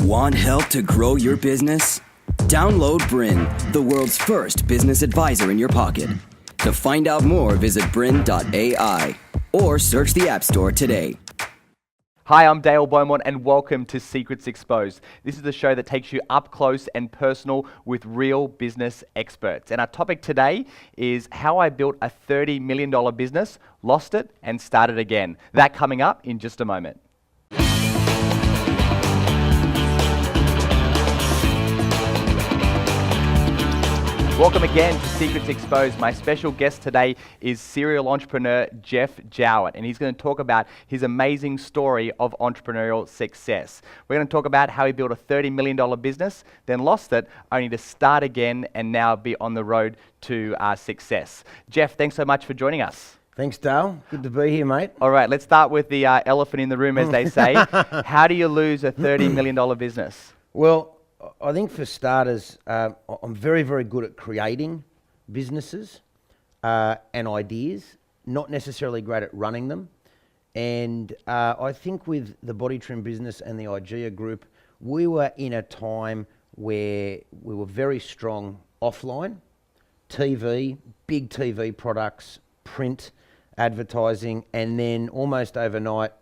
Want help to grow your business? Download BRiN, the world's first business advisor in your pocket. To find out more, visit BRiN.ai or search the App Store today. Hi, I'm Beaumont and welcome to Secrets Exposed. This is the show that takes you up close and personal with real business experts. And our topic today is how I built a $30 million business, lost it, and started again. That coming up in just a moment. Welcome again to Secrets Exposed. My special guest today is serial entrepreneur Geoff Jowett, and he's going to talk about his amazing story of entrepreneurial success. We're going to talk about how he built a $30 million business, then lost it, only to start again and now be on the road to success. Geoff, thanks so much for joining us. Thanks, Dale. Good to be here, mate. All right, let's start with the elephant in the room, as they say. How do you lose a $30 million business? Well, I think for starters, I'm very, very good at creating businesses and ideas, not necessarily great at running them. And I think with the body trim business and the IGEA group, we were in a time where we were very strong offline, TV, big TV products, print, advertising, and then almost overnight,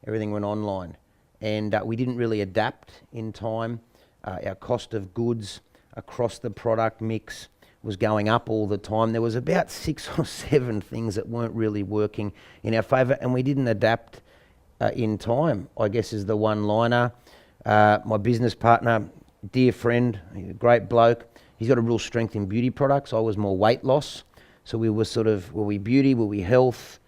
everything went online. And we didn't really adapt in time. Our cost of goods across the product mix was going up all the time. There was about 6 or 7 things that weren't really working in our favour, and we didn't adapt in time, I guess is the one-liner. My business partner, dear friend, he's a great bloke, he's got a real strength in beauty products. I was more weight loss. So we were sort of, were we beauty, were we health?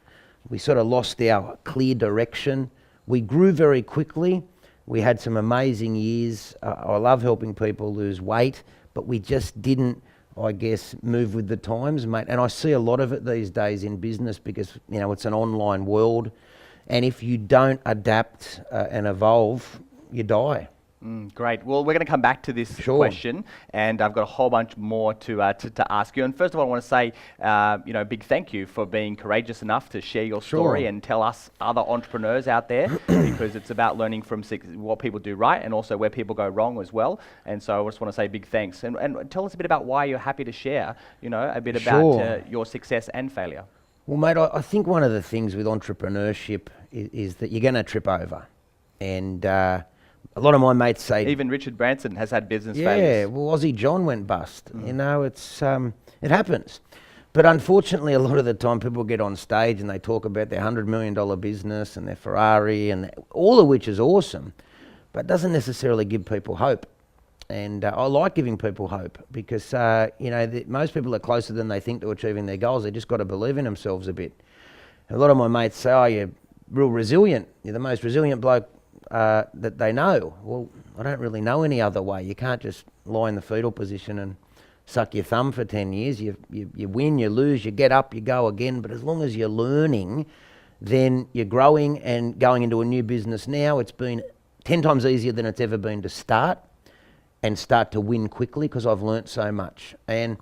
We sort of lost our clear direction. We grew very quickly. We had some amazing years. I love helping people lose weight, but we just didn't, I guess, move with the times, mate. And I see a lot of it these days in business because, you know, it's an online world. And if you don't adapt and evolve, you die. Great. Well, we're going to come back to this question, and I've got a whole bunch more to ask you. And first of all, I want to say, big thank you for being courageous enough to share your story and tell us other entrepreneurs out there, because it's about learning from what people do right and also where people go wrong as well. And so I just want to say big thanks. And tell us a bit about why you're happy to share, a bit about your success and failure. Well, mate, I think one of the things with entrepreneurship is that you're going to trip over. And a lot of my mates say... Even Richard Branson has had business failures. Yeah, well, Aussie John went bust. You know, it happens. But unfortunately, a lot of the time people get on stage and they talk about their $100 million business and their Ferrari, and all of which is awesome, but doesn't necessarily give people hope. And I like giving people hope because, most people are closer than they think to achieving their goals. They just got to believe in themselves a bit. A lot of my mates say, oh, you're real resilient. You're the most resilient bloke that they know. Well, I don't really know any other way. You can't just lie in the fetal position and suck your thumb for 10 years. You win, you lose, you get up, you go again. But as long as you're learning, then you're growing and going into a new business now. It's been 10 times easier than it's ever been to start to win quickly because I've learnt so much. And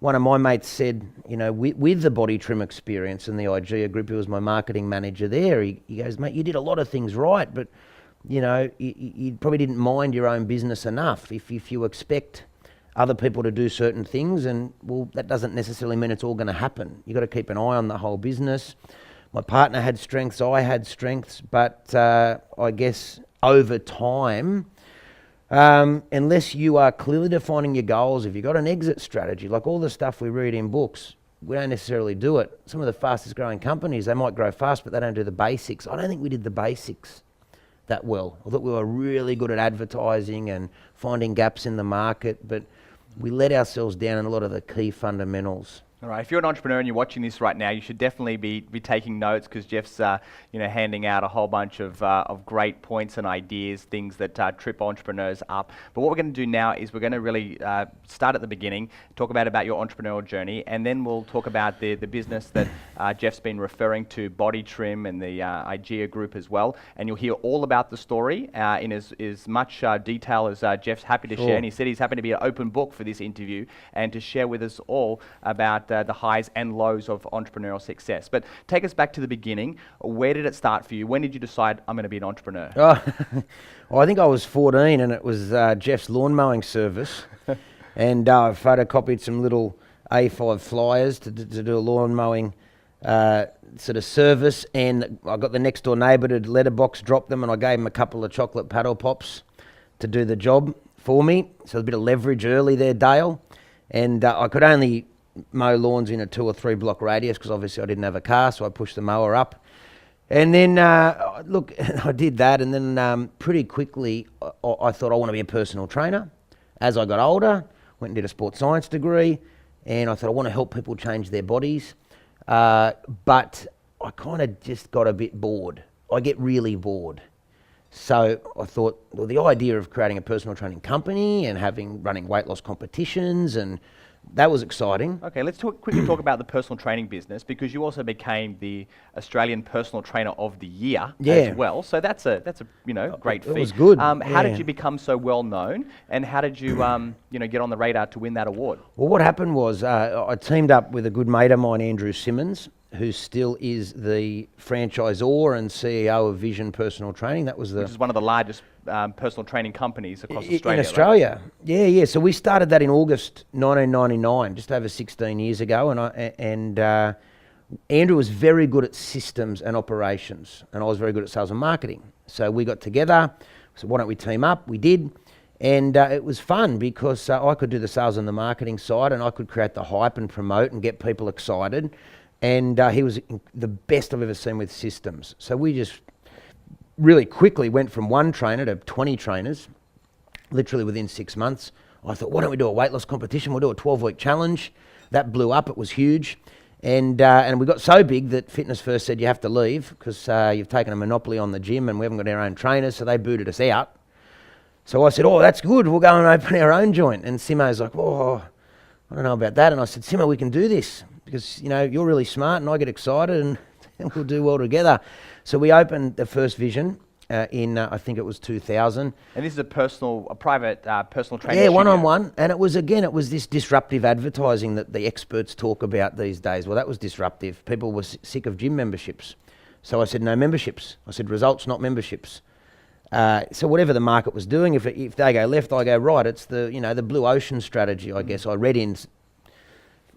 one of my mates said, with the body trim experience and the IGEA group, he was my marketing manager there. He goes, mate, you did a lot of things right, but you probably didn't mind your own business enough. If you expect other people to do certain things, and well, that doesn't necessarily mean it's all going to happen. You've got to keep an eye on the whole business. My partner had strengths, I had strengths, but I guess over time, unless you are clearly defining your goals, if you've got an exit strategy, like all the stuff we read in books, we don't necessarily do it. Some of the fastest growing companies, they might grow fast, but they don't do the basics. I don't think we did the basics that well. I thought we were really good at advertising and finding gaps in the market, but we let ourselves down in a lot of the key fundamentals. All right, if you're an entrepreneur and you're watching this right now, you should definitely be taking notes, because Geoff's handing out a whole bunch of great points and ideas, things that trip entrepreneurs up. But what we're going to do now is we're going to really start at the beginning, talk about your entrepreneurial journey, and then we'll talk about the business that Geoff's been referring to, Body Trim, and the IGEA group as well. And you'll hear all about the story in as much detail as Geoff's happy to share. And he said he's happy to be an open book for this interview and to share with us all about the highs and lows of entrepreneurial success. But take us back to the beginning. Where did it start for you? When did you decide, I'm going to be an entrepreneur? Oh, well, I think I was 14 and it was Jeff's lawn mowing service. And I photocopied some little A5 flyers to do a lawn mowing sort of service. And I got the next door neighbour to letterbox drop them, and I gave him a couple of chocolate paddle pops to do the job for me. So a bit of leverage early there, Dale. And I could only mow lawns in a 2 or 3 block radius because obviously I didn't have a car, so I pushed the mower up. And then, look, I did that, and then pretty quickly I thought I want to be a personal trainer. As I got older, went and did a sports science degree, and I thought I want to help people change their bodies. But I kind of just got a bit bored. I get really bored. So I thought, well, the idea of creating a personal training company and running weight loss competitions, and that was exciting. Okay, let's quickly talk about the personal training business, because you also became the Australian Personal Trainer of the Year as well. So that's a great feat. It was good. How did you become so well known, and how did you get on the radar to win that award? Well, what happened was I teamed up with a good mate of mine, Andrew Simmons, who still is the franchisor and CEO of Vision Personal Training. Which is one of the largest personal training companies across Australia. In Australia, right? Yeah. So we started that in August 1999, just over 16 years ago, and Andrew was very good at systems and operations, and I was very good at sales and marketing. So we got together, so why don't we team up? We did, and it was fun because I could do the sales and the marketing side, and I could create the hype and promote and get people excited. And he was the best I've ever seen with systems. So we just really quickly went from 1 trainer to 20 trainers, literally within 6 months. I thought, why don't we do a weight loss competition? We'll do a 12-week challenge. That blew up. It was huge. And we got so big that Fitness First said, you have to leave because you've taken a monopoly on the gym and we haven't got our own trainers, so they booted us out. So I said, oh, that's good. We'll go and open our own joint. And Simo's like, oh, I don't know about that. And I said, Simo, we can do this because, you're really smart and I get excited and we'll do well together. So we opened the first Vision in, I think it was 2000. And this is a private personal training. Yeah, one-on-one. And it was this disruptive advertising that the experts talk about these days. Well, that was disruptive. People were sick of gym memberships. So I said, no memberships. I said, results, not memberships. So whatever the market was doing, if they go left, I go right. It's the blue ocean strategy, I guess. I read in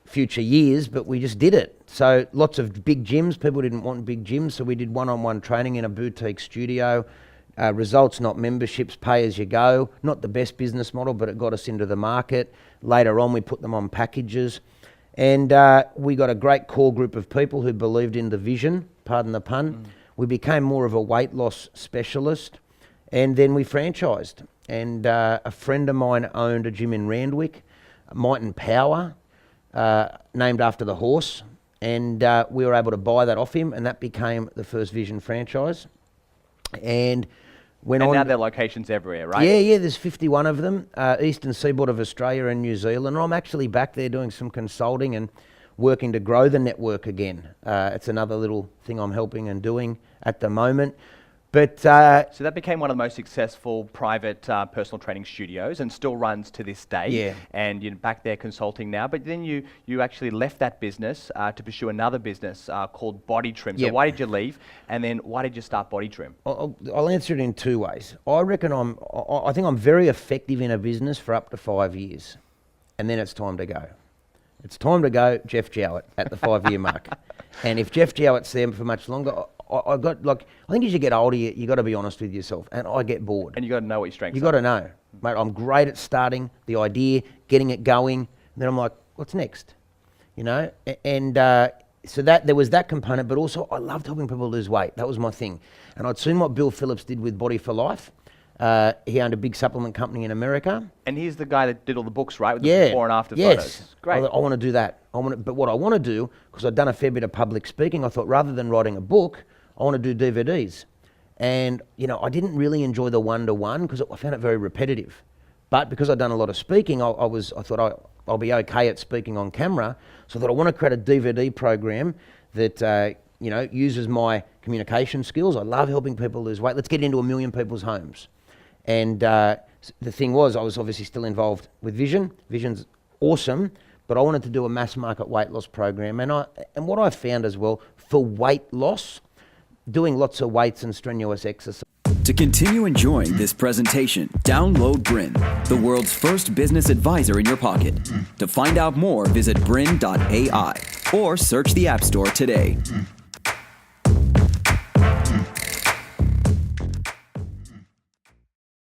future years, but we just did it. So lots of big gyms. People didn't want big gyms, so we did one-on-one training in a boutique studio. Results, not memberships, pay as you go. Not the best business model, but it got us into the market. Later on, we put them on packages. And we got a great core group of people who believed in the vision, pardon the pun. We became more of a weight loss specialist. And then we franchised. And a friend of mine owned a gym in Randwick, Might and Power, named after the horse. And we were able to buy that off him, and that became the first Vision franchise. And went on. And now there are locations everywhere, right? Yeah, there's 51 of them, eastern seaboard of Australia and New Zealand. And I'm actually back there doing some consulting and working to grow the network again. It's another little thing I'm helping and doing at the moment. But so that became one of the most successful private personal training studios and still runs to this day. Yeah. And you're back there consulting now. But then you actually left that business to pursue another business called Body Trim. So why did you leave? And then why did you start Body Trim? I'll answer it in 2 ways. I think I'm very effective in a business for up to 5 years. And then it's time to go. It's time to go, Geoff Jowett, at the 5-year mark. And if Geoff Jowett's there for much longer, I think as you get older, you got to be honest with yourself. And I get bored. And you got to know what your strengths are. You got to know. Mate, I'm great at starting the idea, getting it going. And then I'm like, what's next? And so there was that component, but also I loved helping people lose weight. That was my thing. And I'd seen what Bill Phillips did with Body for Life. He owned a big supplement company in America. And he's the guy that did all the books, right? With the before and after photos. Great. I want to do that. But what I want to do, because I'd done a fair bit of public speaking, I thought rather than writing a book, I want to do DVDs. And, I didn't really enjoy the one-to-one because I found it very repetitive. But because I'd done a lot of speaking, I thought I'll be okay at speaking on camera. So I thought I want to create a DVD program that, uses my communication skills. I love helping people lose weight. Let's get into 1 million people's homes. And the thing was, I was obviously still involved with Vision. Vision's awesome, but I wanted to do a mass market weight loss program. And what I found as well, for weight loss, doing lots of weights and strenuous exercise. To continue enjoying this presentation, download BRiN, the world's first business advisor in your pocket. To find out more, visit BRiN.ai or search the App Store today.